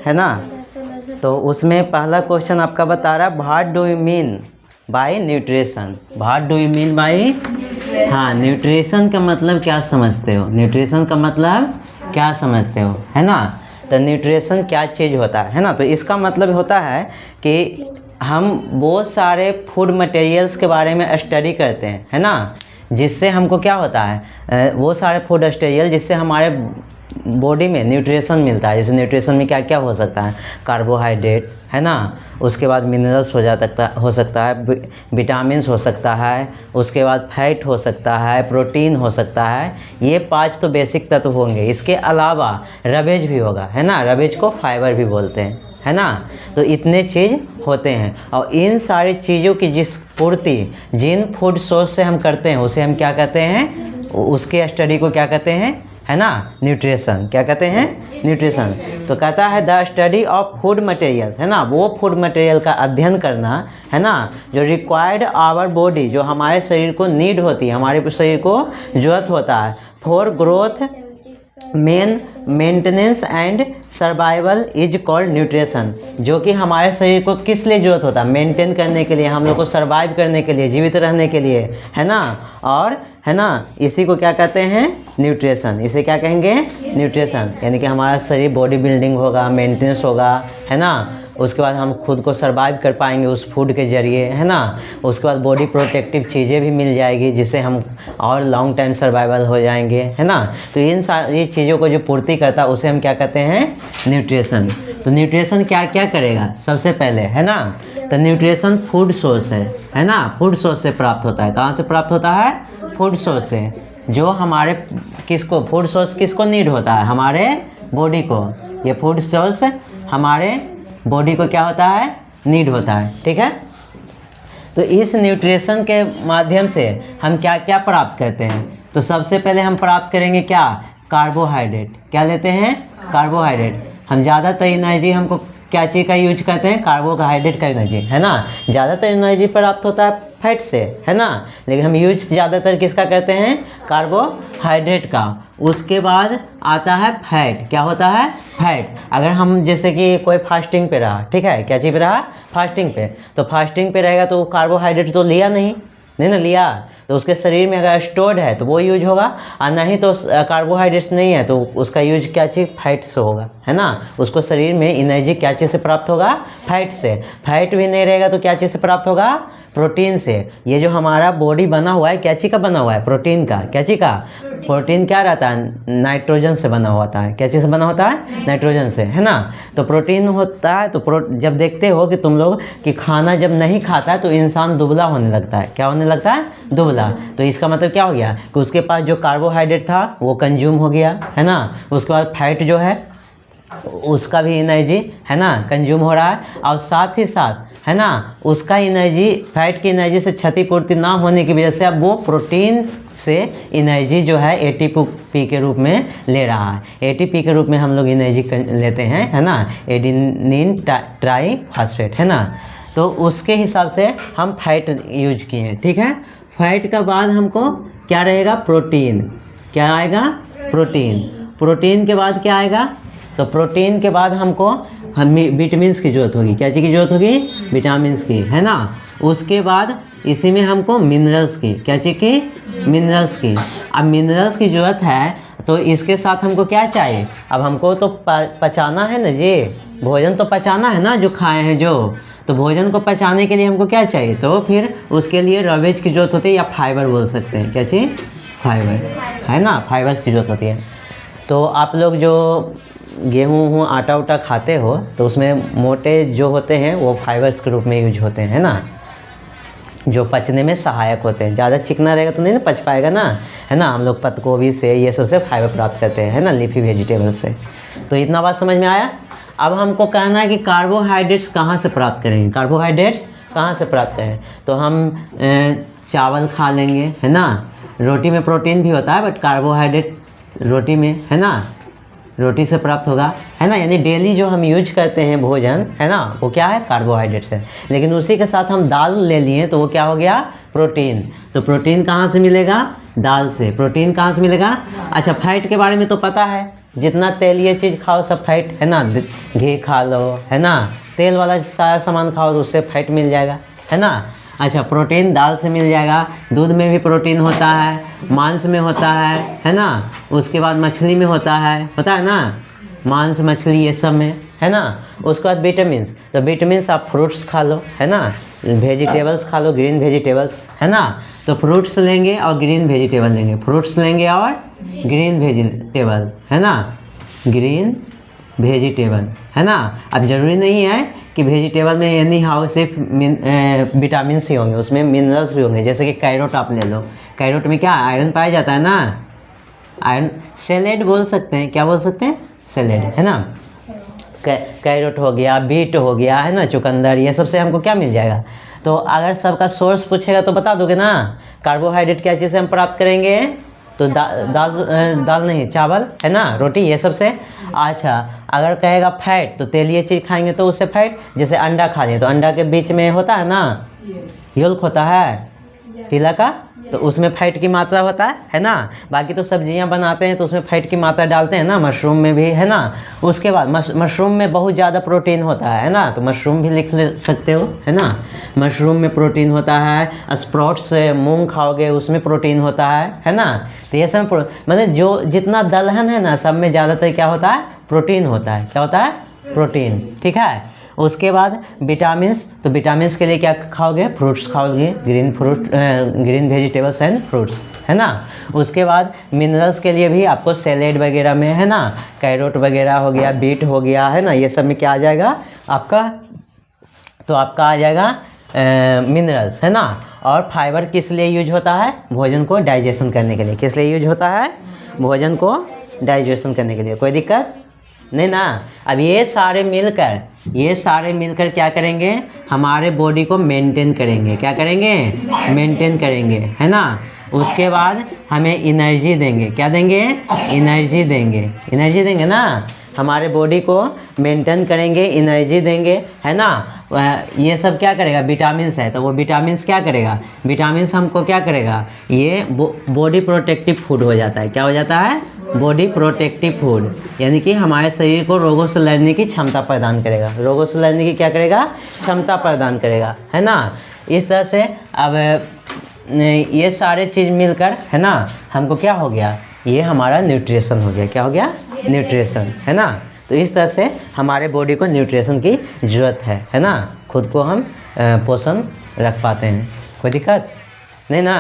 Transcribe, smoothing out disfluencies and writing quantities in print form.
है ना। तो उसमें पहला क्वेश्चन आपका बता रहा है what do you mean by nutrition. What do you mean by, हाँ, न्यूट्रिशन का मतलब क्या समझते हो, न्यूट्रिशन का मतलब क्या समझते हो, है ना। तो न्यूट्रिशन क्या चीज़ होता है ना। तो इसका मतलब होता है कि हम बहुत सारे फूड मटेरियल्स के बारे में स्टडी करते हैं, है ना, जिससे हमको क्या होता है, वो सारे फूड मटेरियल जिससे हमारे बॉडी में न्यूट्रिशन मिलता है। जैसे न्यूट्रिशन में क्या क्या हो सकता है, कार्बोहाइड्रेट, है ना, उसके बाद मिनरल्स हो सकता है, विटामिन्स हो सकता है, उसके बाद फैट हो सकता है, प्रोटीन हो सकता है। ये 5 तो बेसिक तत्व होंगे। इसके अलावा रवेज भी होगा, है ना, रवेज को फाइबर भी बोलते हैं, है ना। तो इतने चीज़ होते हैं और इन सारी चीज़ों की जिस पूर्ति जिन फूड सोर्स से हम करते हैं उसे हम क्या कहते हैं, उसके स्टडी को क्या कहते हैं, है ना, न्यूट्रिशन। क्या कहते हैं, न्यूट्रिशन। तो कहता है the study of food materials, है ना, वो फूड मटेरियल का अध्ययन करना, है ना, जो रिक्वायर्ड आवर बॉडी, जो हमारे शरीर को नीड होती है, हमारे शरीर को ज़रूरत होता है, for growth maintenance and survival is called nutrition. जो कि हमारे शरीर को किस लिए ज़रूरत होता है, मेंटेन करने के लिए, हम लोग को सर्वाइव करने के लिए, जीवित रहने के लिए, है ना। और है ना, इसी को क्या कहते हैं, न्यूट्रिशन। इसे क्या कहेंगे, न्यूट्रिशन। यानी कि हमारा शरीर बॉडी बिल्डिंग होगा, मेंटेनेंस होगा, है ना, उसके बाद हम खुद को सर्वाइव कर पाएंगे उस फूड के ज़रिए, है ना। उसके बाद बॉडी प्रोटेक्टिव चीज़ें भी मिल जाएगी जिससे हम और लॉन्ग टाइम सर्वाइवल हो जाएंगे, है ना। तो इन सारी चीज़ों को जो पूर्ति करता है उसे हम क्या कहते हैं, न्यूट्रिशन। तो न्यूट्रिशन क्या क्या करेगा, सबसे पहले, है ना, तो न्यूट्रिशन फूड सोर्स है ना, फूड सोर्स से प्राप्त होता है। कहाँ से प्राप्त होता है, फूड सोर्स से। जो हमारे किसको, फूड सोर्स किसको नीड होता है, हमारे बॉडी को। ये फूड सोर्स हमारे बॉडी को क्या होता है, नीड होता है, ठीक है। तो इस न्यूट्रिशन के माध्यम से हम क्या क्या प्राप्त करते हैं। तो सबसे पहले हम प्राप्त करेंगे क्या, कार्बोहाइड्रेट। क्या लेते हैं, कार्बोहाइड्रेट। हम ज़्यादातर एनर्जी हमको क्या चीज़ का यूज करते हैं, कार्बोहाइड्रेट का एनर्जी, है ना। ज़्यादातर एनर्जी प्राप्त होता है फैट से, है ना, लेकिन हम यूज ज़्यादातर किसका करते हैं, कार्बोहाइड्रेट का। उसके बाद आता है फैट। क्या होता है, फैट। अगर हम जैसे कि कोई फास्टिंग पे रहा, ठीक है, क्या चीज़ पे रहा, फास्टिंग पे, तो फास्टिंग पे रहेगा तो कार्बोहाइड्रेट तो लिया नहीं ना लिया, तो उसके शरीर में अगर स्टोर्ड है तो वो यूज होगा, और नहीं तो कार्बोहाइड्रेट्स नहीं है तो उसका यूज क्या चीज़, फैट से होगा, है ना। उसको शरीर में एनर्जी क्या चीज़ से प्राप्त होगा, फैट से। फैट भी नहीं रहेगा तो क्या चीज़ से प्राप्त होगा, प्रोटीन से। ये जो हमारा बॉडी बना हुआ है क्या चीज़ का बना हुआ है, प्रोटीन का। क्या चीज़ का, प्रोटीन क्या रहता है, नाइट्रोजन से बना होता है। क्या चीज़ से बना होता है, नाइट्रोजन से, है ना। तो प्रोटीन होता है। तो जब देखते हो कि तुम लोग कि खाना जब नहीं खाता है तो इंसान दुबला होने लगता है। क्या होने लगता है, दुबला। तो इसका मतलब क्या हो गया कि उसके पास जो कार्बोहाइड्रेट था वो कंज्यूम हो गया, है ना। उसके बाद फैट जो है उसका भी एनर्जी, है ना, कंज्यूम हो रहा है, और साथ ही साथ, है ना, उसका एनर्जी, फैट की एनर्जी से क्षतिपूर्ति ना होने की वजह से अब वो प्रोटीन से एनर्जी जो है एटीपी के रूप में ले रहा है। एटीपी के रूप में हम लोग एनर्जी लेते हैं, है ना, एडेनिन ट्राईफॉस्फेट, है ना। तो उसके हिसाब से हम फैट यूज किए हैं, ठीक है। फैट का बाद हमको क्या रहेगा, प्रोटीन। क्या आएगा, प्रोटीन। प्रोटीन के बाद क्या आएगा, तो प्रोटीन के बाद हमको विटामिन्स की ज़रूरत होगी। क्या चीज़ की ज़रूरत होगी, विटामिन्स की, है ना। उसके बाद इसी में हमको मिनरल्स की, क्या चीज़ की, मिनरल्स की। अब मिनरल्स की ज़रूरत है तो इसके साथ हमको क्या चाहिए, अब हमको तो पचाना है ना जी, भोजन तो पचाना है ना जो खाए हैं जो। तो भोजन को पचाने के लिए हमको क्या चाहिए, तो फिर उसके लिए रवेज की ज़रूरत होती है, या फाइबर बोल सकते हैं। क्या चीज़, फाइबर, है ना, फाइबर्स की ज़रूरत होती है। तो आप लोग जो गेहूँ आटा उटा खाते हो तो उसमें मोटे जो होते हैं वो फाइबर्स के रूप में यूज होते हैं, है ना, जो पचने में सहायक होते हैं। ज़्यादा चिकना रहेगा तो नहीं ना पच पाएगा ना, है ना। हम लोग पत्ता गोभी से ये सब से फाइबर प्राप्त करते हैं, है ना, लीफी वेजिटेबल से। तो इतना बात समझ में आया। अब हमको कहना है कि कार्बोहाइड्रेट्स कहाँ से प्राप्त करेंगे, कार्बोहाइड्रेट्स कहाँ से प्राप्त करें। तो हम चावल खा लेंगे, है ना। रोटी में प्रोटीन भी होता है बट कार्बोहाइड्रेट रोटी में, है ना, रोटी से प्राप्त होगा, है ना। यानी डेली जो हम यूज करते हैं भोजन, है ना, वो क्या है, कार्बोहाइड्रेट्स है। लेकिन उसी के साथ हम दाल ले लिए तो वो क्या हो गया, प्रोटीन। तो प्रोटीन कहाँ से मिलेगा, दाल से। प्रोटीन कहाँ से मिलेगा, अच्छा फैट के बारे में तो पता है, जितना तेलीय चीज़ खाओ सब फैट, है ना। घी खा लो, है ना, तेल वाला सारा सामान खाओ तो उससे फैट मिल जाएगा, है ना। अच्छा, प्रोटीन दाल से मिल जाएगा, दूध में भी प्रोटीन होता है, मांस में होता है ना। उसके बाद मछली में होता है ना, मांस मछली ये सब में, है ना। उसके बाद विटामिन्स, तो विटामिन्स आप फ्रूट्स खा लो, है ना, वेजिटेबल्स खा लो, ग्रीन वेजिटेबल्स, है ना। तो फ्रूट्स लेंगे और ग्रीन वेजिटेबल लेंगे, फ्रूट्स लेंगे और ग्रीन वेजिटेबल, है ना, ग्रीन वेजिटेबल, है ना। अब ज़रूरी नहीं है कि वेजिटेबल में एनी हाउ सिर्फ विटामिन ही होंगे, उसमें मिनरल्स भी होंगे। जैसे कि कैरोट आप ले लो, कैरोट में क्या आयरन पाया जाता है ना, आयरन। सैलेड बोल सकते हैं, क्या बोल सकते हैं, सैलेड, है ना। कैरोट हो गया, बीट हो गया, है ना, चुकंदर, ये सब से हमको क्या मिल जाएगा। तो अगर सबका सोर्स पूछेगा तो बता दोगे ना। कार्बोहाइड्रेट क्या चीज़ से हम प्राप्त करेंगे, तो दाल नहीं, चावल, है ना, रोटी, ये सब से। अच्छा, अगर कहेगा फैट, तो तेलीय चीज़ खाएंगे तो उससे फैट। जैसे अंडा खा लिए तो अंडा के बीच में होता है ना, योल्क होता है पीला का, तो उसमें फैट की मात्रा होता है ना। बाकी तो सब्जियां बनाते हैं तो उसमें फैट की मात्रा डालते हैं ना, मशरूम में भी, है ना। उसके बाद मशरूम में बहुत ज़्यादा प्रोटीन होता है ना, तो मशरूम भी लिख ले सकते हो, है ना। मशरूम में प्रोटीन होता है, स्प्राउट्स से मूंग खाओगे उसमें प्रोटीन होता है ना। तो ये सब मतलब जो जितना दलहन है ना, सब में ज़्यादातर क्या होता है, प्रोटीन होता है। क्या होता है, प्रोटीन, ठीक है। उसके बाद विटामिन्स, तो विटामिन्स के लिए क्या खाओगे, फ्रूट्स खाओगे, ग्रीन वेजिटेबल्स एंड फ्रूट्स, है ना। उसके बाद मिनरल्स के लिए भी आपको सैलेड वगैरह में, है ना, कैरोट वगैरह हो गया, बीट हो गया, है ना, ये सब में क्या आ जाएगा आपका, तो आपका आ जाएगा मिनरल्स, है ना। और फाइबर किस लिए यूज होता है, भोजन को डाइजेशन करने के लिए। किस लिए यूज होता है, भोजन को डाइजेशन करने के लिए। कोई दिक्कत नहीं ना। अब ये सारे मिलकर क्या करेंगे, हमारे बॉडी को मेंटेन करेंगे। क्या करेंगे, मेंटेन करेंगे, है ना। उसके बाद हमें एनर्जी देंगे। क्या देंगे, एनर्जी देंगे ना। हमारे बॉडी को मेंटेन करेंगे, एनर्जी देंगे, है ना। ये सब क्या करेगा, विटामिन्स है, तो वो विटामिन्स क्या करेगा, विटामिन्स हमको क्या करेगा, ये बॉडी प्रोटेक्टिव फूड हो जाता है। क्या हो जाता है, बॉडी प्रोटेक्टिव फूड, यानी कि हमारे शरीर को रोगों से लड़ने की क्षमता प्रदान करेगा। रोगों से लड़ने की क्या करेगा, क्षमता प्रदान करेगा, है ना। इस तरह से अब ये सारे चीज़ मिलकर, है ना, हमको क्या हो गया, ये हमारा न्यूट्रिशन हो गया। क्या हो गया, न्यूट्रिशन, है ना। तो इस तरह से हमारे बॉडी को न्यूट्रिशन की ज़रूरत है ना। खुद को हम पोषण रख पाते हैं। कोई दिक्कत नहीं ना।